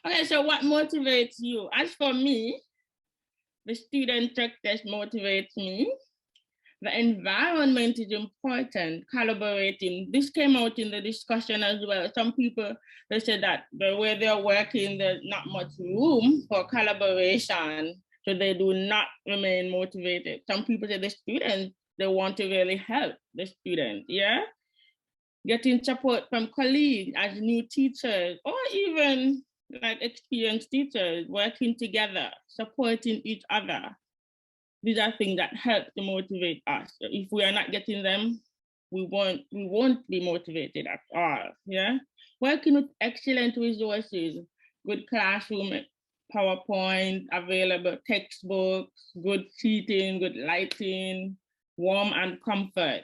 Okay, so what motivates you? As for me, the student check test motivates me. The environment is important, collaborating. This came out in the discussion as well. Some people, they said that the way they're working, there's not much room for collaboration, so they do not remain motivated. Some people say the students, they want to really help the student, yeah? Getting support from colleagues as new teachers, or even like experienced teachers, working together, supporting each other. These are things that help to motivate us. So if we are not getting them, we won't be motivated at all. Yeah. Working with excellent resources, good classroom, PowerPoint, available textbooks, good seating, good lighting, warm and comfort.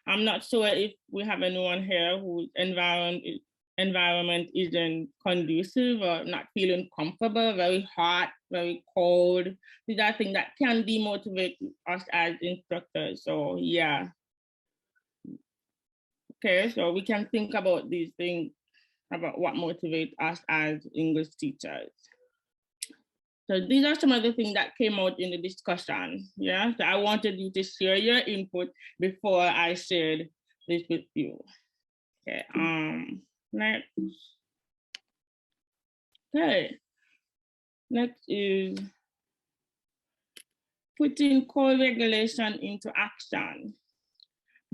I'm not sure if we have anyone here whose environment isn't conducive or not feeling comfortable, very hot, very cold. These are things that can demotivate us as instructors. So yeah. Okay, so we can think about these things, about what motivates us as English teachers. So these are some of the things that came out in the discussion. Yeah, so I wanted you to share your input before I shared this with you. Okay, next. Okay, next is putting co-regulation into action.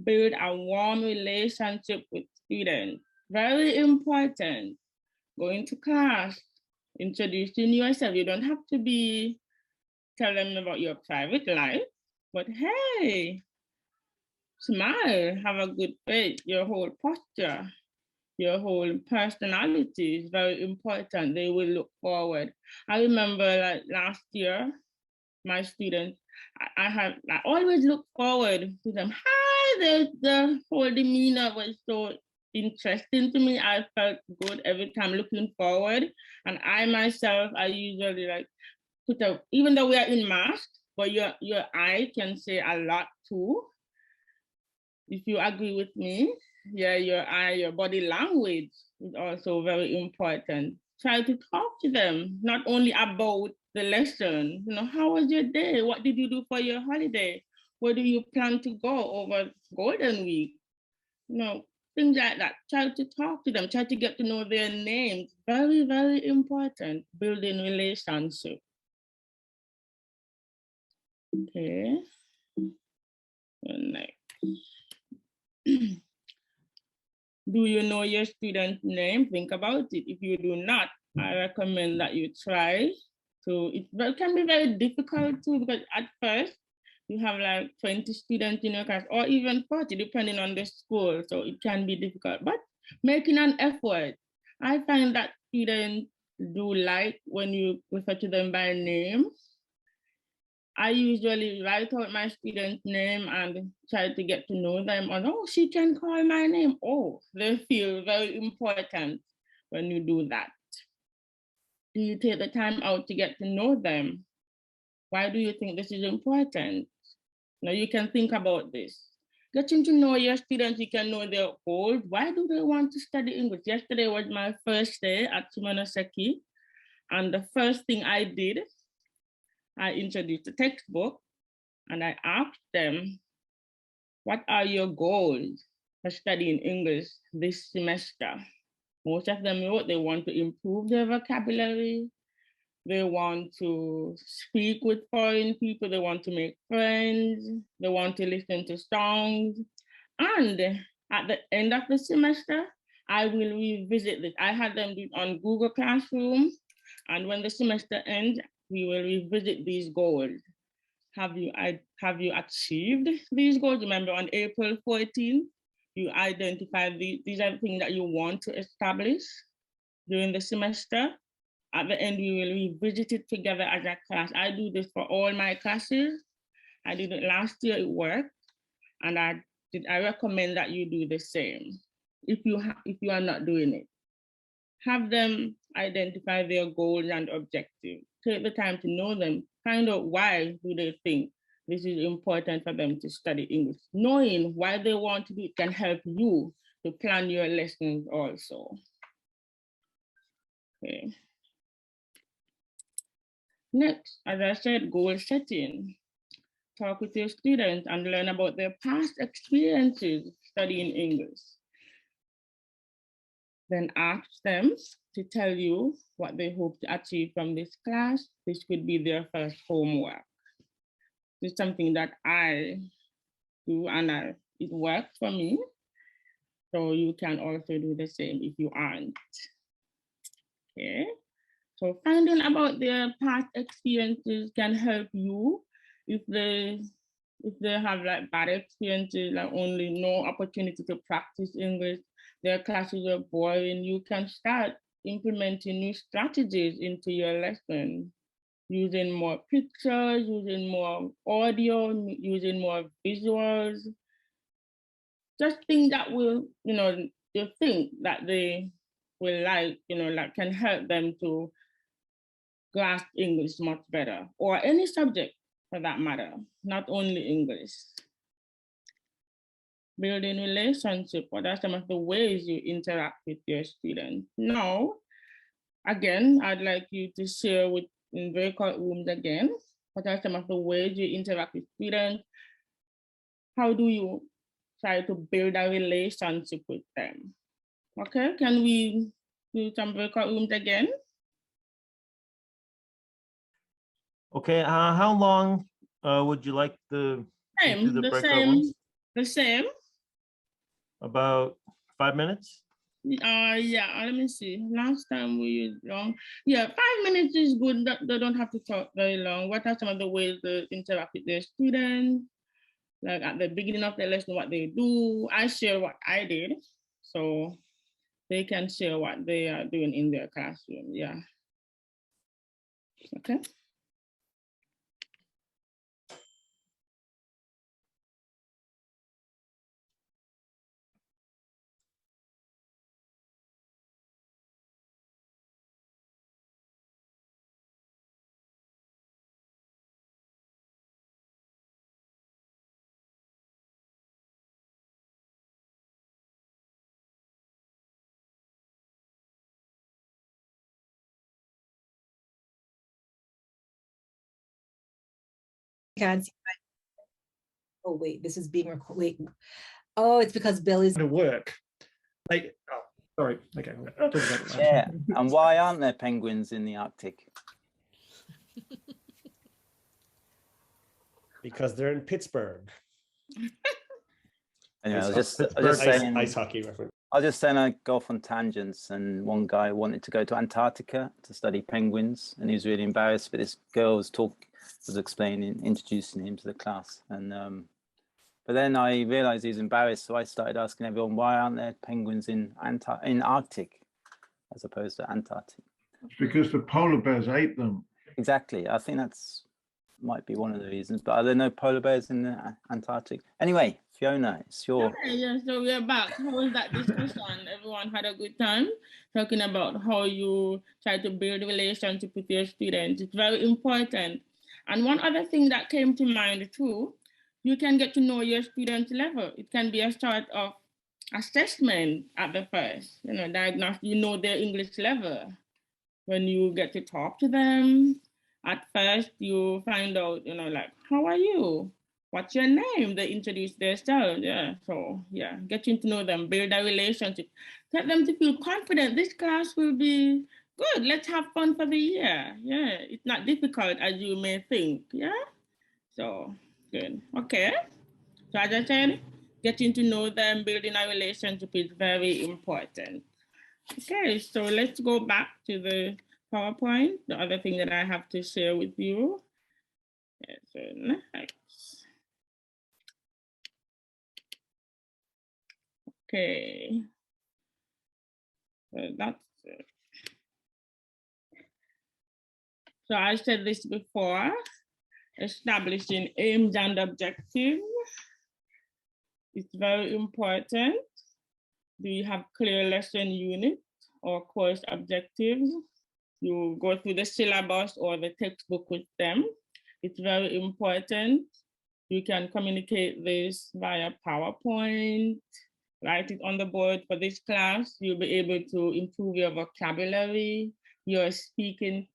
Build a warm relationship with students. Very important. Going to class, introducing yourself. You don't have to be telling them about your private life, but hey, smile, have a good face, your whole posture, your whole personality is very important. They will look forward. I remember like last year, my students, I always look forward to them. Hi, the whole demeanor was so interesting to me. I felt good every time looking forward. And I myself, I usually like put a, even though we are in mask, but your eye can say a lot too. If you agree with me, yeah, your eye, your body language is also very important. Try to talk to them, not only about the lesson, you know, how was your day? What did you do for your holiday? Where do you plan to go over Golden Week? You know, things like that. Try to talk to them, try to get to know their names. Very, very important, building relationship. Okay. Next. Do you know your student's name? Think about it. If you do not, I recommend that you try to, it can be very difficult too, because at first you have like 20 students in your class or even 40, depending on the school. So it can be difficult, but making an effort. I find that students do like when you refer to them by name. I usually write out my student's name and try to get to know them. And oh, she can call my name. Oh, they feel very important when you do that. Do you take the time out to get to know them? Why do you think this is important? Now you can think about this. Getting to know your students, you can know their goals. Why do they want to study English? Yesterday was my first day at Shimonoseki. And the first thing I did, I introduced the textbook and I asked them, what are your goals for studying English this semester? Most of them wrote they want to improve their vocabulary, they want to speak with foreign people, they want to make friends, they want to listen to songs. And at the end of the semester, I will revisit this. I had them do it on Google Classroom, and when the semester ends, we will revisit these goals. Have you achieved these goals? Remember on April 14th, you identified these are the things that you want to establish during the semester. At the end, we will revisit it together as a class. I do this for all my classes. I did it last year, it worked. And I recommend that you do the same if you are not doing it. Have them identify their goals and objectives. Take the time to know them. Find out why do they think this is important for them to study English. Knowing why they want to do it can help you to plan your lessons also. Okay. Next, as I said, goal setting. Talk with your students and learn about their past experiences studying English. Then ask them to tell you what they hope to achieve from this class. This could be their first homework. This is something that I do and it works for me. So you can also do the same if you aren't. Okay. So finding about their past experiences can help you if they have like bad experiences, like only no opportunity to practice English, their classes are boring, you can start implementing new strategies into your lesson, using more pictures, using more audio, using more visuals, just things that will, you think that they will like, like can help them to grasp English much better, or any subject for that matter, not only English. Building relationship, what are some of the ways you interact with your students? Now, again, I'd like you to share in breakout rooms again, what are some of the ways you interact with students? How do you try to build a relationship with them? Okay, can we do some breakout rooms again? Okay, how long would you like the breakout rooms? The same. About 5 minutes? Yeah, let me see. Last time we used long. Yeah, 5 minutes is good. They don't have to talk very long. What are some of the ways they interact with their students? Like at the beginning of the lesson, what they do. I share what I did, so they can share what they are doing in their classroom. Yeah. Okay. Can't see my... Oh wait, this is being recorded. Wait. Oh, it's because Billy's to work. Like, oh, sorry. Okay. Yeah, and why aren't there penguins in the Arctic? Because they're in Pittsburgh. Anyway, I was just saying ice hockey reference. I was just saying I go off on tangents, and one guy wanted to go to Antarctica to study penguins, and he was really embarrassed, but this girl was introducing him to the class, and but then I realized he was embarrassed, so I started asking everyone, why aren't there penguins in Arctic as opposed to Antarctic? It's because the polar bears ate them. Exactly. I think that's might be one of the reasons, but are there no polar bears in the Antarctic? Anyway, Fiona, it's your... Okay, yeah, so we're back. How was that discussion? Everyone had a good time talking about how you try to build a relationship with your students. It's very important. And one other thing that came to mind too, you can get to know your students' level. It can be a sort of assessment at the first, diagnose, their English level. When you get to talk to them, at first you find out, like, how are you? What's your name? They introduce themselves. Yeah. So yeah, getting to know them, build a relationship, get them to feel confident. This class will be good. Let's have fun for the year. Yeah. It's not difficult as you may think. Yeah. So good. Okay. So as I said, getting to know them, building a relationship is very important. Okay, so let's go back to the PowerPoint, the other thing that I have to share with you. So next. Okay, so that's it. So I said this before, establishing aims and objectives. It's very important. Do you have clear lesson unit or course objectives? You go through the syllabus or the textbook with them. It's very important. You can communicate this via PowerPoint, write it on the board for this class. You'll be able to improve your vocabulary, your speaking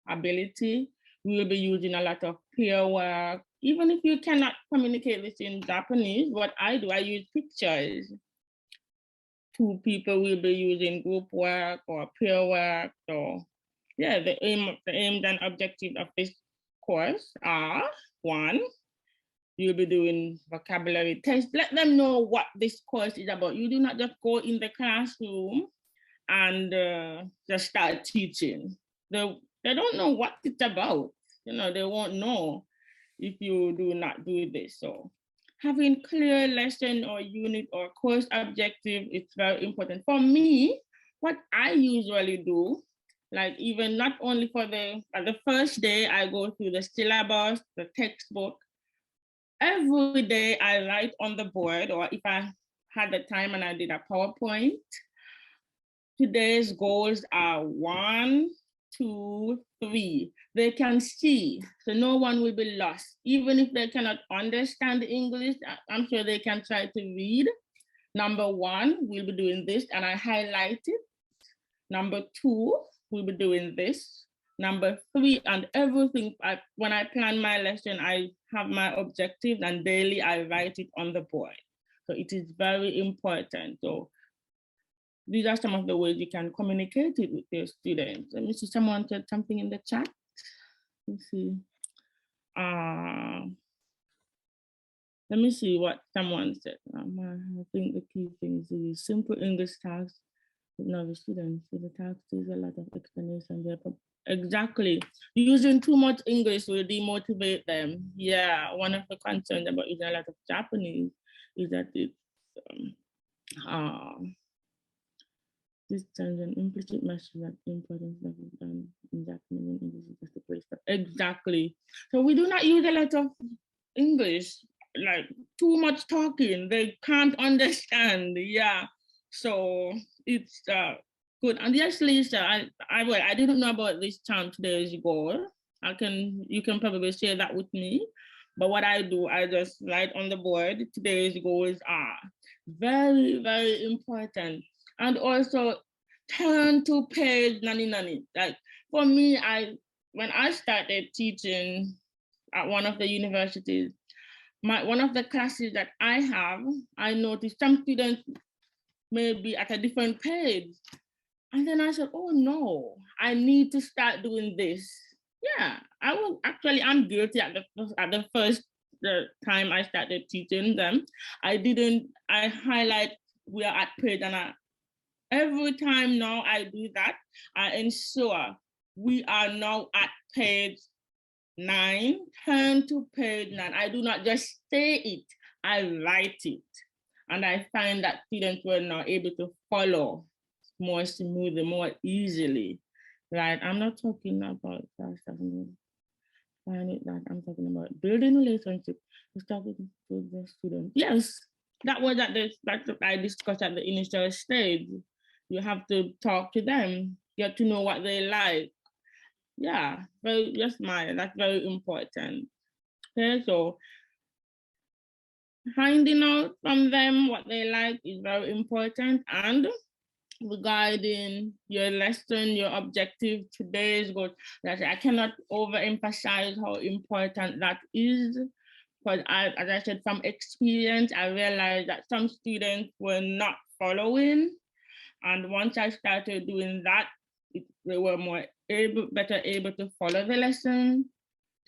ability. We will be using a lot of peer work. Even if you cannot communicate this in Japanese, what I do, I use pictures. Two people will be using group work or peer work. So yeah, the aim and objective of this course are: one, you'll be doing vocabulary tests. Let them know what this course is about. You do not just go in the classroom and just start teaching. They don't know what it's about. You know, they won't know if you do not do this. So having clear lesson or unit or course objective is very important. For me, what I usually do, like even not only for the first day, I go through the syllabus, the textbook. Every day I write on the board, or if I had the time and I did a PowerPoint, today's goals are 1, 2, 3. They can see, so no one will be lost. Even if they cannot understand English, I'm sure they can try to read. Number 1, we'll be doing this, and I highlight it. Number 2, we'll be doing this. Number 3, and everything, when I plan my lesson, I have my objectives, and daily I write it on the board. So it is very important. So these are some of the ways you can communicate it with your students. Let me see, someone said something in the chat. Let's see. Let me see what someone said. I think the key thing is the simple English tasks with novice students. So the task is a lot of explanation there. Exactly. Using too much English will demotivate them. Yeah, one of the concerns about using a lot of Japanese is that it's this sends an implicit message that the importance of it done in Japanese and English is just a place. Exactly. So we do not use a lot of English, like too much talking. They can't understand. Yeah. So it's good. And yes, Lisa, I didn't know about this term, today's goal. You can probably share that with me. But what I do, I just write on the board, today's goals are very, very important. And also turn to page nani. Like for me, when I started teaching at one of the universities, one of the classes that I have, I noticed some students may be at a different page. And then I said, oh no, I need to start doing this. Yeah, I'm guilty at the first time I started teaching them. I highlight we are at page, and every time now I do that, I ensure we are now at page 9, turn to page 9. I do not just say it, I write it. And I find that students were now able to follow more smoothly, more easily. Right? I'm not talking about that. I'm talking about building relationships with the students. Yes, that was that's what I discussed at the initial stage. You have to talk to them, get to know what they like. Yeah, that's very important. Okay, so finding out from them what they like is very important. And regarding your lesson, your objective, today's goal, that I cannot overemphasize how important that is. Because as I said, from experience, I realized that some students were not following. And once I started doing that, they were better able to follow the lesson,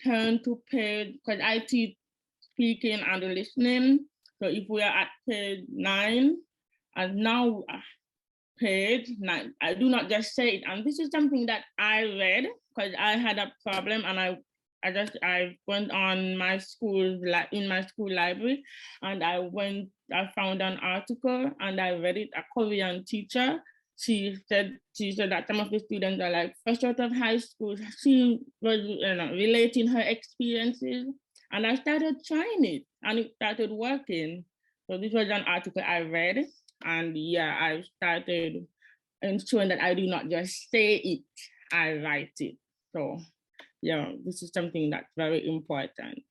turn to page, because I teach speaking and listening. So if we are at page 9, and now page 9, I do not just say it. And this is something that I read because I had a problem, and I went on in my school library, and I found an article and I read it. A Korean teacher, she said that some of the students are like fresh out of high school. She was relating her experiences, and I started trying it, and it started working. So this was an article I read, and yeah, I started ensuring that I do not just say it, I write it. So yeah, this is something that's very important.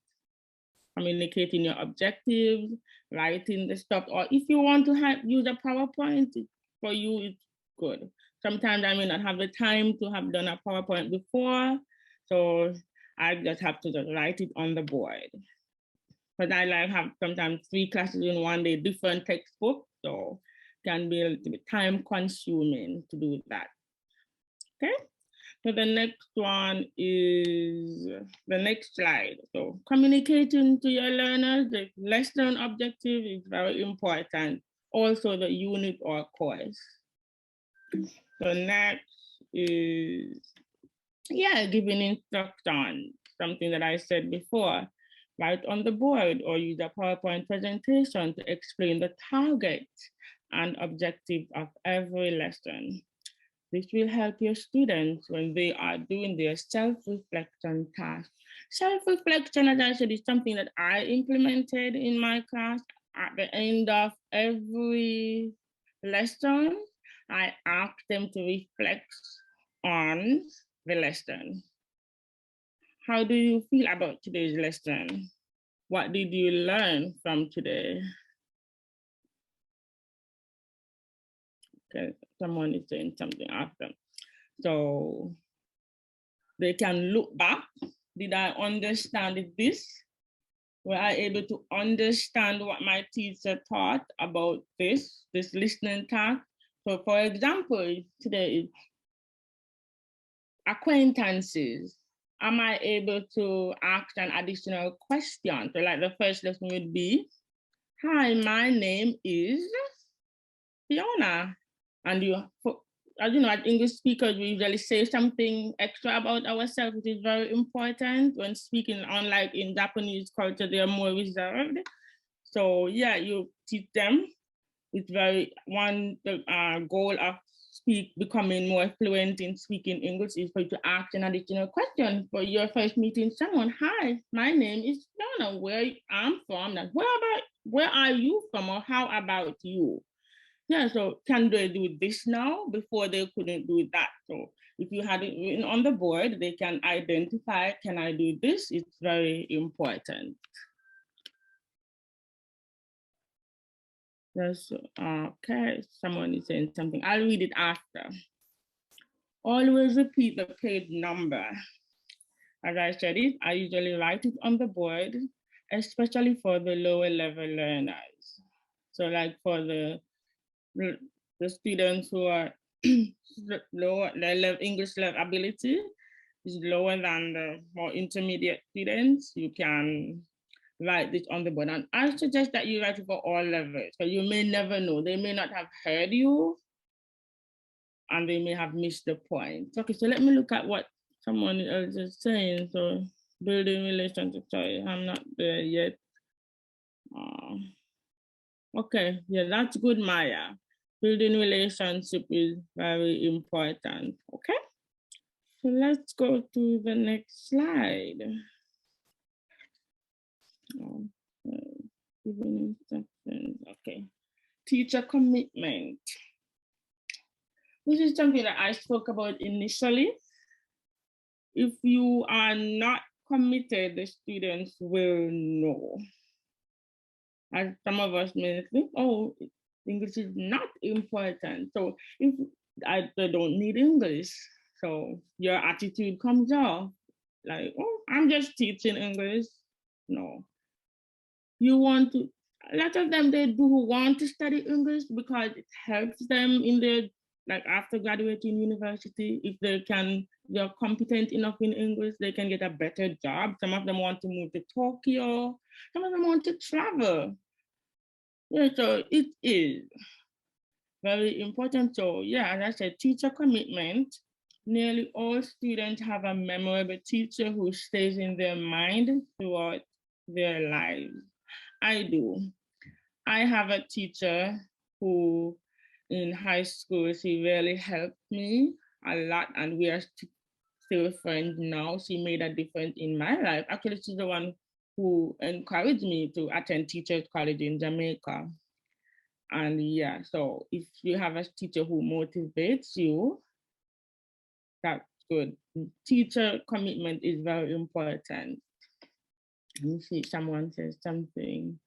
Communicating your objectives, writing the stuff, or if you want to use a PowerPoint, for you, it's good. Sometimes I may not have the time to have done a PowerPoint before, so I just have to just write it on the board. But I like have sometimes 3 classes in one day, different textbooks, so it can be a little bit time consuming to do that. Okay, so the next one is the next slide. So communicating to your learners, the lesson objective is very important. Also the unit or course. So next is, giving instructions, something that I said before. Write on the board or use a PowerPoint presentation to explain the target and objective of every lesson. This will help your students when they are doing their self-reflection task. Self-reflection, as I said, is something that I implemented in my class. At the end of every lesson, I asked them to reflect on the lesson. How do you feel about today's lesson? What did you learn from today? Okay, someone is saying something after. So they can look back. Did I understand this? Were I able to understand what my teacher taught about this listening task? So for example, today is acquaintances. Am I able to ask an additional question? So like the first lesson would be, hi, my name is Fiona. And as you know, as English speakers, we usually say something extra about ourselves, which is very important when speaking. Unlike in Japanese culture, they are more reserved. So yeah, you teach them. It's the goal of becoming more fluent in speaking English is for you to ask an additional question. For your first meeting someone, hi, my name is Fiona, where I'm from, and where are you from, or how about you? Yeah, so can they do this now? Before they couldn't do that. So if you had it written on the board, they can identify, can I do this? It's very important. Yes, okay, someone is saying something. I'll read it after. Always repeat the page number. As I said it, I usually write it on the board, especially for the lower level learners. So like for the students who are lower, their English level ability is lower than the more intermediate students, you can write this on the board. And I suggest that you write it for all levels. So you may never know, they may not have heard you and they may have missed the point. Okay, so let me look at what someone else is saying. So building relationships, sorry, I'm not there yet. Okay, yeah, that's good, Maya. Building relationship is very important, okay? So let's go to the next slide. Giving instructions, okay. Teacher commitment. This is something that I spoke about initially. If you are not committed, the students will know. As some of us may think, oh, English is not important. So if they don't need English, so your attitude comes off like, oh, I'm just teaching English. No. You want to, a lot of them, they do want to study English because it helps them in their, like after graduating university, if they're competent enough in English, they can get a better job. Some of them want to move to Tokyo. Some of them want to travel. Yeah, so it is very important. So yeah, as I said, teacher commitment. Nearly all students have a memorable teacher who stays in their mind throughout their lives. I do. I have a teacher who in high school, she really helped me a lot, and we are still friends now. She made a difference in my life. Actually, she's the one who encouraged me to attend teachers college in Jamaica. And yeah, so if you have a teacher who motivates you, that's good. Teacher commitment is very important. Let me see, someone says something.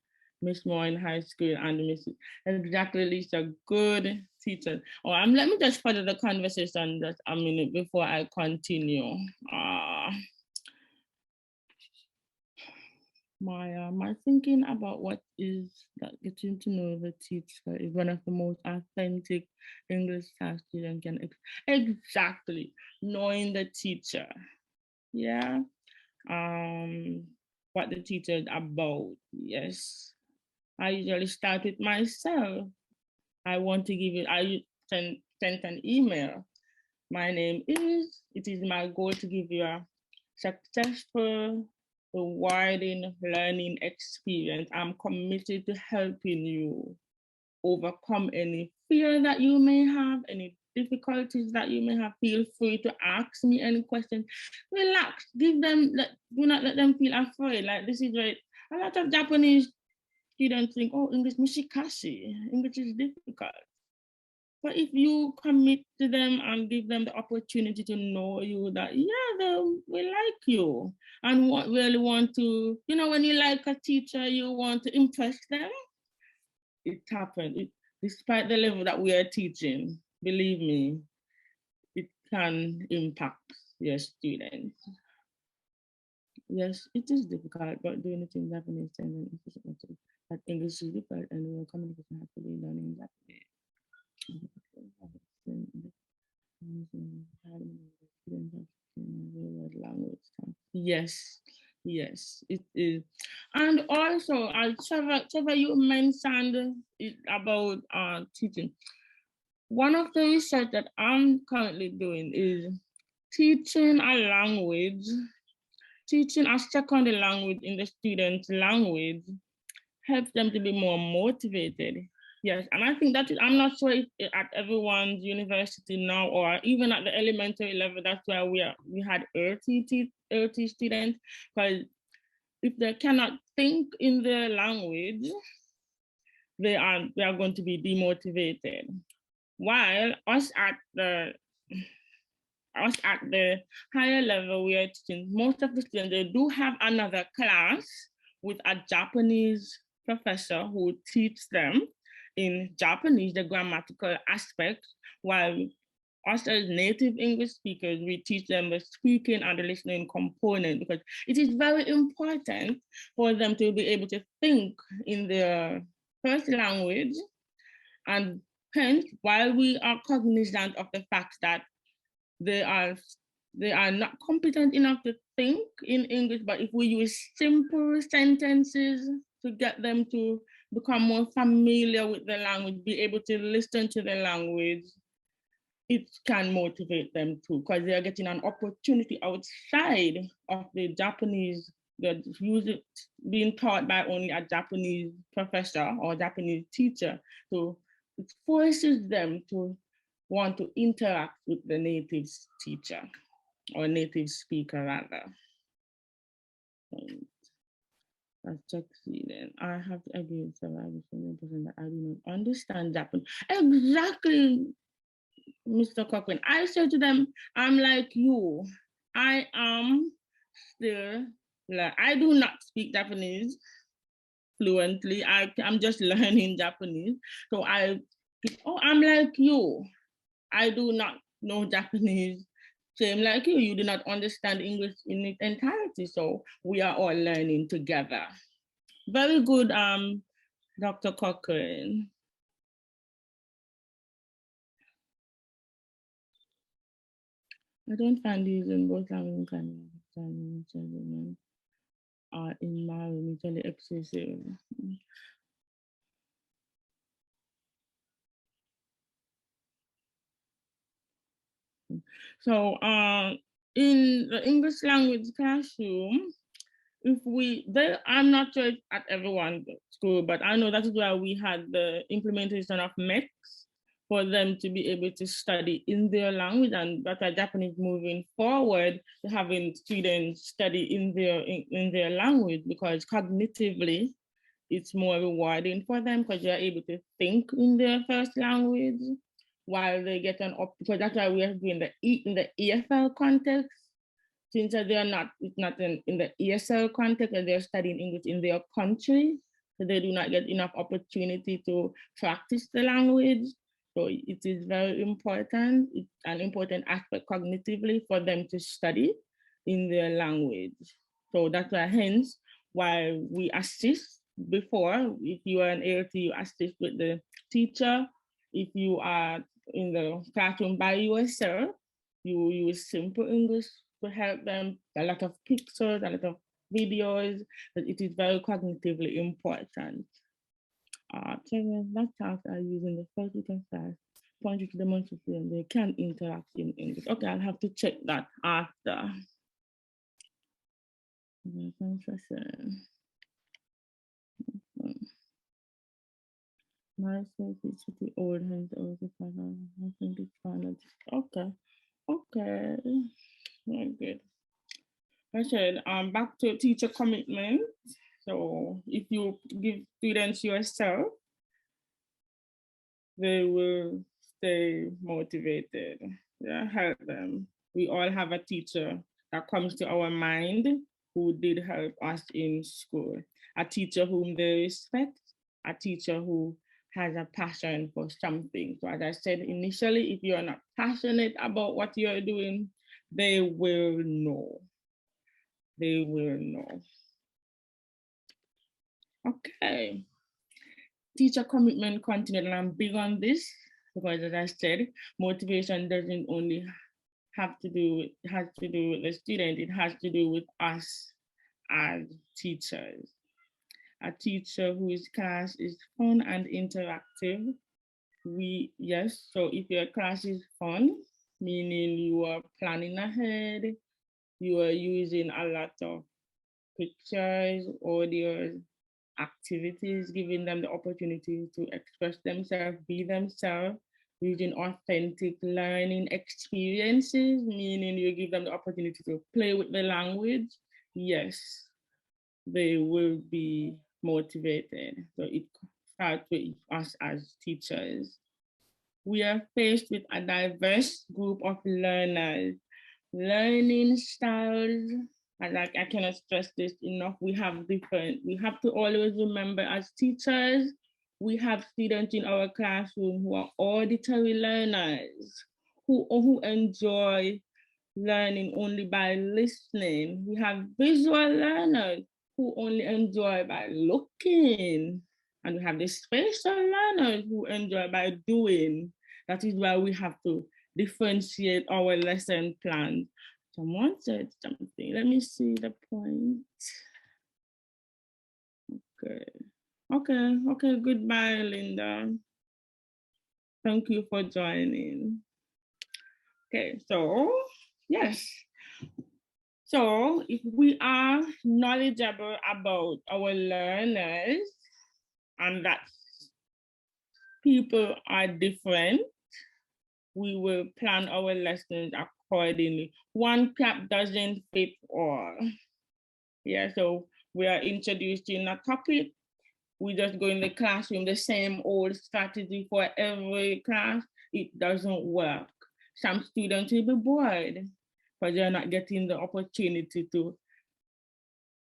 Miss Moore in high school and Miss, exactly, Lisa, good teacher. Oh, let me just further the conversation just a minute before I continue. my thinking about what is that getting to know the teacher is one of the most authentic English class students can exactly knowing the teacher. Yeah. What the teacher is about. Yes. I usually start with myself. I want to give it, I sent an email. My name is, it is my goal to give you a successful, rewarding learning experience. I'm committed to helping you overcome any fear that you may have, any difficulties that you may have. Feel free to ask me any questions. Relax, give them, do not let them feel afraid. Like this is right. A lot of Japanese students think, oh, English mushikashi, English is difficult. But if you commit to them and give them the opportunity to know you, that yeah, they will like you and really want to, you know, when you like a teacher, you want to impress them. It happened. Despite the level that we are teaching, believe me, it can impact your students. Yes, it is difficult, but doing it in Japanese and that English is difficult and your communication has to be done in Japanese. Yes, yes, it is. And also, Trevor, you mentioned it about teaching. One of the research that I'm currently doing is teaching a language, teaching a second language in the student's language helps them to be more motivated. Yes, and I think that is, I'm not sure if at everyone's university now or even at the elementary level, that's why we had ERT students, because if they cannot think in their language, they are going to be demotivated. While us at the higher level, we are teaching most of the students, they do have another class with a Japanese professor who teaches them in Japanese, the grammatical aspect, while us as native English speakers, we teach them the speaking and the listening component, because it is very important for them to be able to think in their first language. And hence, while we are cognizant of the fact that they are not competent enough to think in English, but if we use simple sentences to get them to become more familiar with the language, be able to listen to the language, it can motivate them too, because they are getting an opportunity outside of the Japanese, being taught by only a Japanese professor or Japanese teacher. So it forces them to want to interact with the native teacher or native speaker rather. That's succeeding. I have to agree with survivors that I do not understand Japanese. Exactly, Mr. Cochran. I said to them, I'm like you. I am still, like, I do not speak Japanese fluently. I'm just learning Japanese. So I'm like you. I do not know Japanese. Same like you, you do not understand English in its entirety. So we are all learning together. Very good, Dr. Cochran. I don't find these in both languages are in my mutually exclusive. So in the English language classroom, I'm not sure at everyone's school, but I know that is why we had the implementation of MEX for them to be able to study in their language, and that's why Japanese moving forward to having students study in their language, because cognitively it's more rewarding for them because they're able to think in their first language while they get because that's why we are doing in the EFL context, since it's not in the ESL context and they're studying English in their country, so they do not get enough opportunity to practice the language. So it is very important, it's an important aspect cognitively for them to study in their language. So that's why hence while we assist before. If you are an ALT, you assist with the teacher. If you are in the classroom by yourself, you use simple English to help them. A lot of pictures, a lot of videos, but it is very cognitively important. Children that tasks are using the first written class, point to demonstrate they can interact in English. Okay, I'll have to check that after. My is the old hands over the father. I think it's fine. Okay, okay, very good. I said, back to teacher commitment. So if you give students yourself, they will stay motivated. Yeah, help them. We all have a teacher that comes to our mind who did help us in school. A teacher whom they respect, a teacher who has a passion for something. So as I said initially, if you're not passionate about what you're doing, they will know. They will know. Okay. Teacher commitment continued, and I'm big on this because, as I said, motivation doesn't only have to do with, has to do with the student, it has to do with us as teachers. A teacher whose class is fun and interactive. So if your class is fun, meaning you are planning ahead, you are using a lot of pictures, audio, activities, giving them the opportunity to express themselves, be themselves, using authentic learning experiences, meaning you give them the opportunity to play with the language, yes, they will be motivated. So it starts with us as teachers. We are faced with a diverse group of learners, learning styles. And I cannot stress this enough. We have to always remember as teachers, we have students in our classroom who are auditory learners, who enjoy learning only by listening. We have visual learners who only enjoy by looking. And we have the spatial learners who enjoy by doing. That is why we have to differentiate our lesson plans. Someone said something. Let me see the point. Okay. Goodbye, Linda. Thank you for joining. Okay, so yes. So if we are knowledgeable about our learners and that people are different, we will plan our lessons accordingly. One cap doesn't fit all. Yeah, so we are introducing a topic. We just go in the classroom, the same old strategy for every class. It doesn't work. Some students will be bored because they're not getting the opportunity to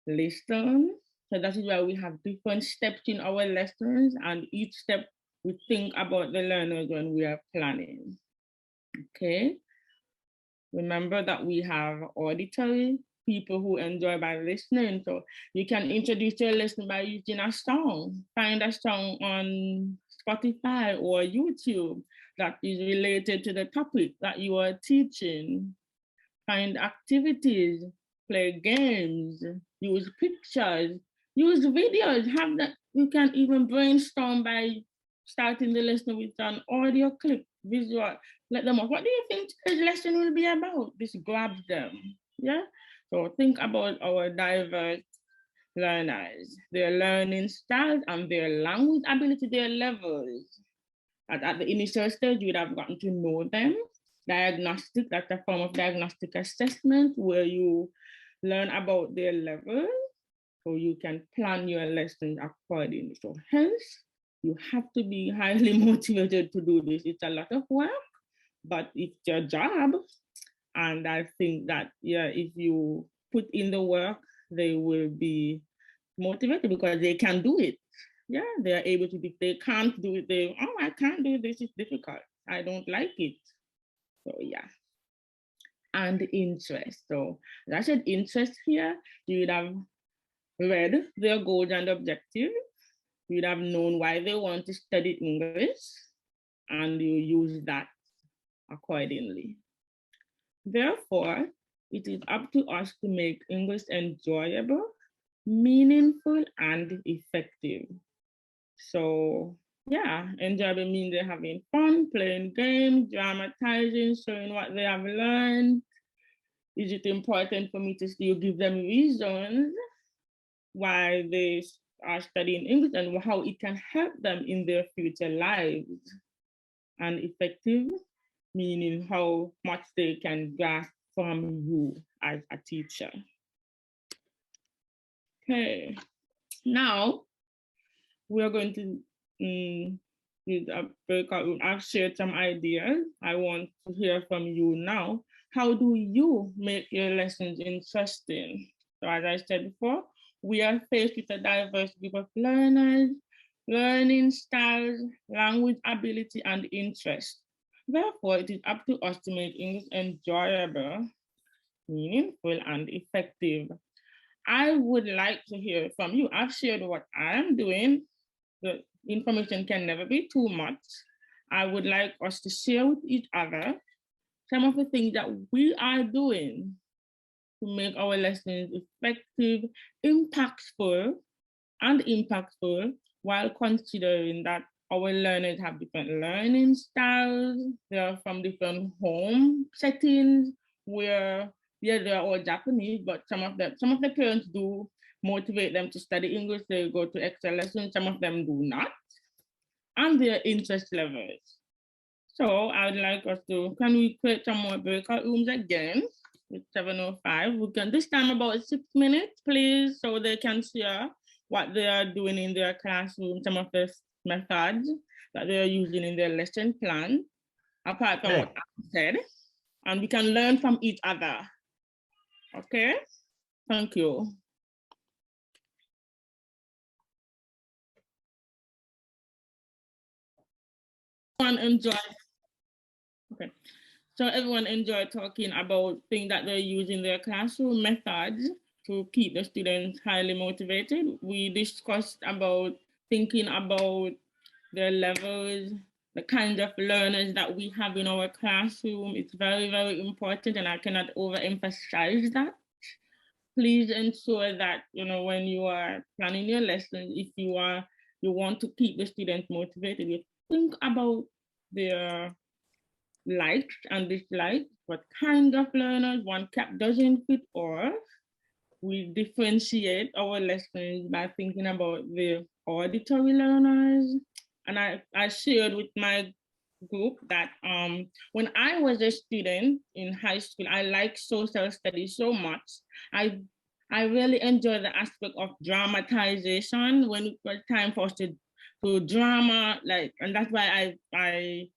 listen. So that is why we have different steps in our lessons, and each step we think about the learners when we are planning. Okay. Remember that we have auditory people who enjoy by listening. So you can introduce your lesson by using a song. Find a song on Spotify or YouTube that is related to the topic that you are teaching. Find activities, play games, use pictures, use videos. Have that. You can even brainstorm by starting the lesson with an audio clip, visual. Let them know, what do you think this lesson will be about? This grabs them. Yeah. So think about our diverse learners, their learning styles and their language ability, their levels. At the initial stage, you would have gotten to know them. Diagnostic, that's a form of diagnostic assessment where you learn about their level so you can plan your lessons accordingly. So hence, you have to be highly motivated to do this. It's a lot of work, but it's your job. And I think that, yeah, if you put in the work, they will be motivated because they can do it. Yeah, they are able to, they can't do it. I can't do this, it's difficult. I don't like it. So yeah. And interest. So as I said, interest here, you would have read their goals and objectives, you'd have known why they want to study English, and you use that accordingly. Therefore, it is up to us to make English enjoyable, meaningful, and effective. So yeah, enjoyable means they're having fun, playing games, dramatizing, showing what they have learned. Is it important for me to still give them reasons why they are studying English and how it can help them in their future lives? And effective, meaning how much they can grasp from you as a teacher. Okay, now we're going to with a breakout room. I've shared some ideas. I want to hear from you now. How do you make your lessons interesting? So as I said before, we are faced with a diverse group of learners, learning styles, language ability, and interest. Therefore, it is up to us to make English enjoyable, meaningful, and effective. I would like to hear from you. I've shared what I am doing. The information can never be too much. I would like us to share with each other some of the things that we are doing to make our lessons effective, impactful, while considering that our learners have different learning styles. They are from different home settings where, yeah, they're all Japanese, but some of the parents do motivate them to study English. They go to extra lessons. Some of them do not, and their interest levels. So I would like us to, can we create some more breakout rooms again? It's 7:05. We can, this time about 6 minutes, please, so they can share what they are doing in their classroom, some of the methods that they are using in their lesson plan, apart from what I said, and we can learn from each other. Okay, thank you. Enjoy. Okay, so everyone enjoyed talking about things that they use in their classroom, methods to keep the students highly motivated. We discussed about thinking about their levels, the kind of learners that we have in our classroom. It's very, very important, and I cannot overemphasize that. Please ensure that, you know, when you are planning your lessons, if you want to keep the students motivated, you think about their likes and dislikes, what kind of learners one cap doesn't fit, or we differentiate our lessons by thinking about the auditory learners. And I shared with my group that when I was a student in high school, I liked social studies so much. I really enjoyed the aspect of dramatization when it was time for us to drama, like, and that's why I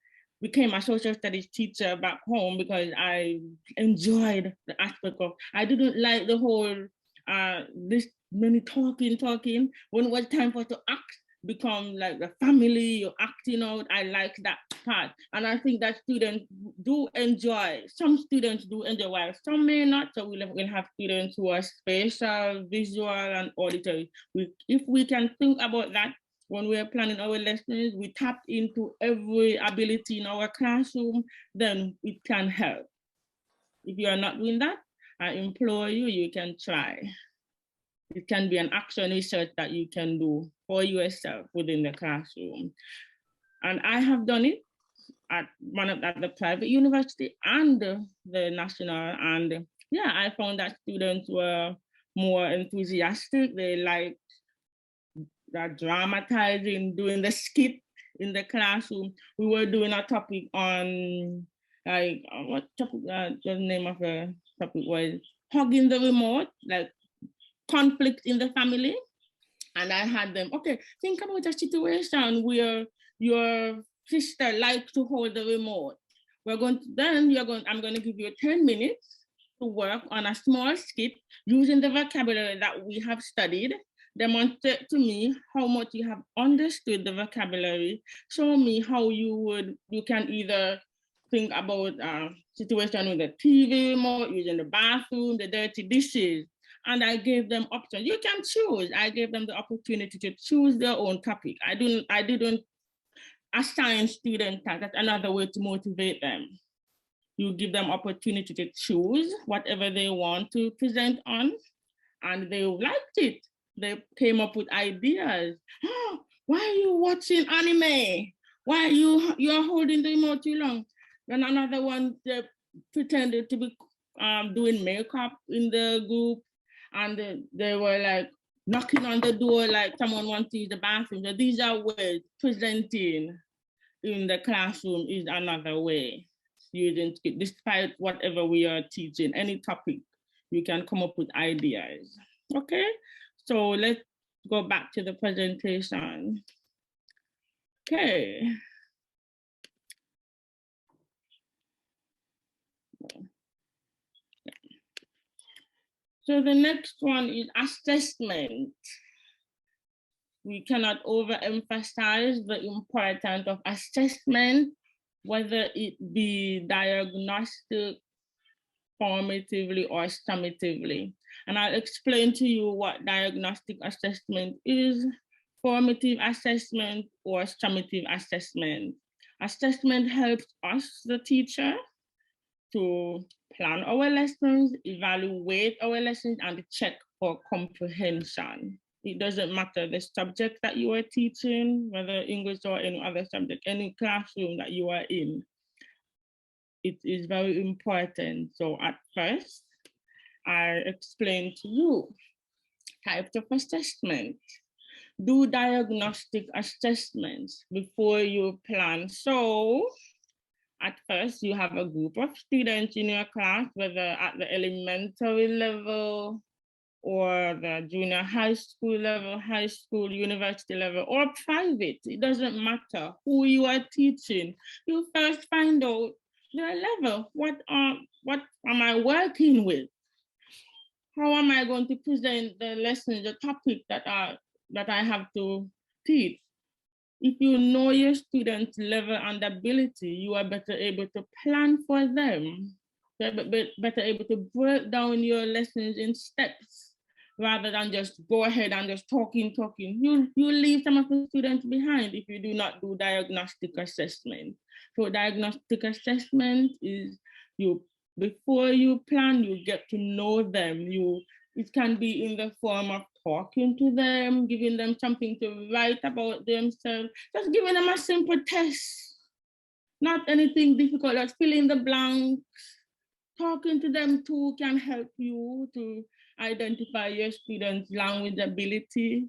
became a social studies teacher back home, because I enjoyed the aspect of, I didn't like the whole this many talking. When it was time for us to act, become like a family, you're acting out. I like that part. And I think that students do enjoy, some students do enjoy, while some may not. So we'll have students who are spatial, visual, and auditory. If we can think about that when we're planning our lessons, we tap into every ability in our classroom, then it can help. If you are not doing that, I implore you, you can try. It can be an action research that you can do for yourself within the classroom. And I have done it at the private university and the national. And yeah, I found that students were more enthusiastic. They liked that dramatizing, doing the skit in the classroom. We were doing a topic on, like, what topic, the name of the topic was hugging the remote, like conflict in the family. And I had them, okay, think about a situation where your sister likes to hold the remote. I'm going to give you 10 minutes to work on a small skit using the vocabulary that we have studied. Demonstrate to me how much you have understood the vocabulary. Show me how you can either think about a situation with the TV remote, using the bathroom, the dirty dishes. and I gave them options. You can choose. I gave them the opportunity to choose their own topic. I didn't assign student tasks. That's another way to motivate them. You give them opportunity to choose whatever they want to present on, and they liked it. They came up with ideas. Oh, why are you watching anime? Why you're holding the remote too long? Then another one, they pretended to be doing makeup in the group, and they were like knocking on the door like someone wants to use the bathroom. So these are ways. Presenting in the classroom is another way. Students, despite whatever we are teaching, any topic, you can come up with ideas. Okay, so let's go back to the presentation. Okay. So the next one is assessment. We cannot overemphasize the importance of assessment, whether it be diagnostic, formatively, or summatively. And I'll explain to you what diagnostic assessment is, formative assessment, or summative assessment. Assessment helps us, the teacher, to plan our lessons, evaluate our lessons, and check for comprehension. It doesn't matter the subject that you are teaching, whether English or any other subject, any classroom that you are in. It is very important. So at first, I explain to you types of assessment. Do diagnostic assessments before you plan. So at first, you have a group of students in your class, whether at the elementary level or the junior high school level, high school, university level, or private. It doesn't matter who you are teaching. You first find out their level. What am I working with? How am I going to present the lessons, the topic that I have to teach? If you know your students' level and ability, you are better able to plan for them. You're better able to break down your lessons in steps rather than just go ahead and just talking. You leave some of the students behind if you do not do diagnostic assessment. So diagnostic assessment is before you plan, you get to know them. It can be in the form of talking to them, giving them something to write about themselves, just giving them a simple test, not anything difficult, just fill in the blanks. Talking to them too can help you to identify your students' language ability.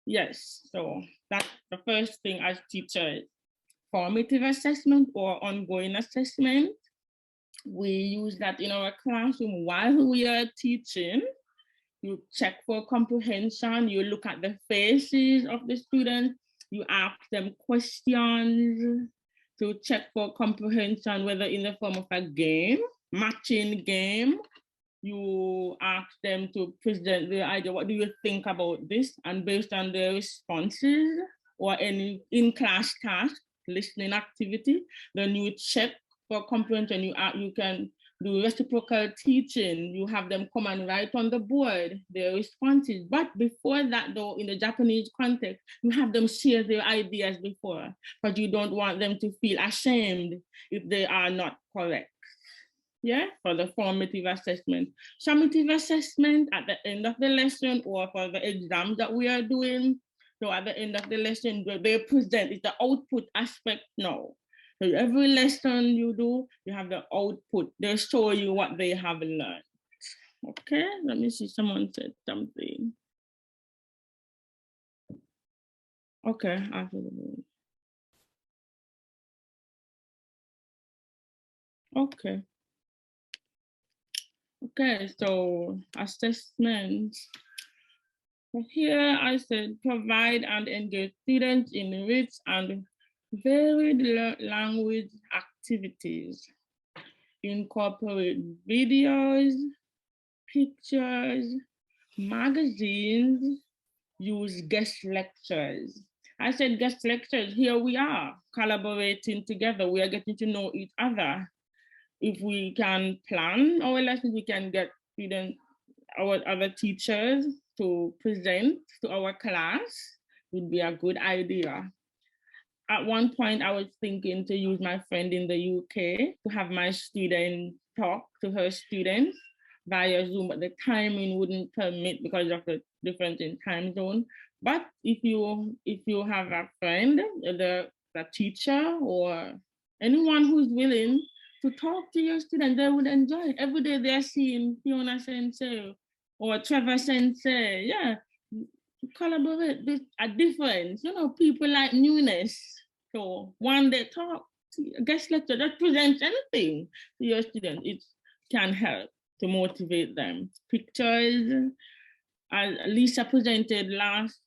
Yes, so that's the first thing as teachers. Formative assessment or ongoing assessment. We use that in our classroom while we are teaching. You check for comprehension, you look at the faces of the students, you ask them questions to check for comprehension, whether in the form of a game, matching game. You ask them to present the idea, what do you think about this? And based on their responses or any in-class task, listening activity, then you check for comprehension. You can do reciprocal teaching. You have them come and write on the board their responses. But before that though, in the Japanese context, you have them share their ideas before, because you don't want them to feel ashamed if they are not correct. Yeah, for the formative assessment. Summative assessment at the end of the lesson or for the exams that we are doing. So at the end of the lesson, they present, it's the output aspect now. So every lesson you do, you have the output. They show you what they have learned. Okay, let me see, someone said something. Okay, after the okay. Okay, so assessments. Here I said provide and engage students in rich and varied language activities. Incorporate videos, pictures, magazines, use guest lectures. I said guest lectures, here we are collaborating together. We are getting to know each other. If we can plan our lessons, we can get students our other teachers to present to our class would be a good idea. At one point, I was thinking to use my friend in the UK to have my student talk to her students via Zoom, but the timing wouldn't permit because of the difference in time zone. But if you have a friend, the teacher or anyone who's willing to talk to your students, they would enjoy it. Every day they're seeing Fiona Sensei or Trevor Sensei. Yeah, collaborate, there's a difference. You know, people like newness. So one day talk, guest lecture, that presents anything to your students. It can help to motivate them. Pictures, as Lisa presented last